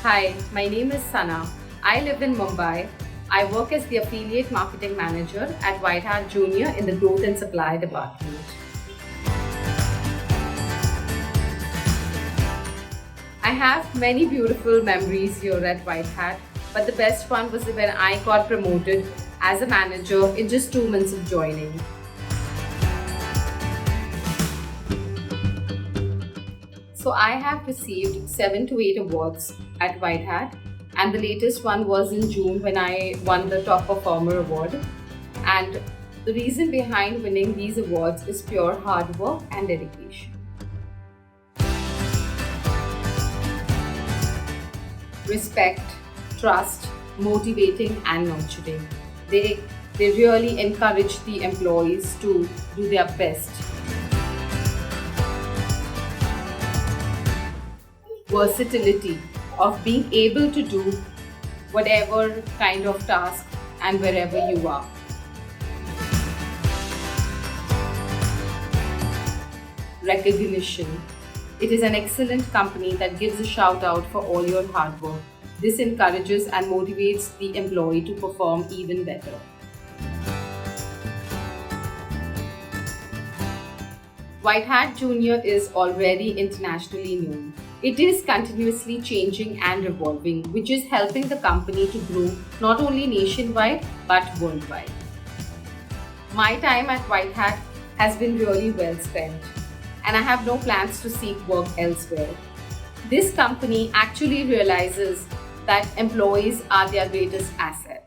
Hi, my name is Sana. I live in Mumbai. I work as the affiliate marketing manager at WhiteHat Jr in the growth and supply department. I have many beautiful memories here at WhiteHat, but the best one was when I got promoted as a manager in just 2 months of joining. So I have received 7 to 8 awards at WhiteHat, and the latest one was in June when I won the Top Performer Award. And the reason behind winning these awards is pure hard work and dedication. Respect, trust, motivating and nurturing. They really encourage the employees to do their best. Versatility of being able to do whatever kind of task and wherever you are. Recognition. It is an excellent company that gives a shout out for all your hard work. This encourages and motivates the employee to perform even better. WhiteHat Jr is already internationally known. It is continuously changing and evolving, which is helping the company to grow not only nationwide but worldwide. My time at WhiteHat has been really well spent, and I have no plans to seek work elsewhere. This company actually realizes that employees are their greatest asset.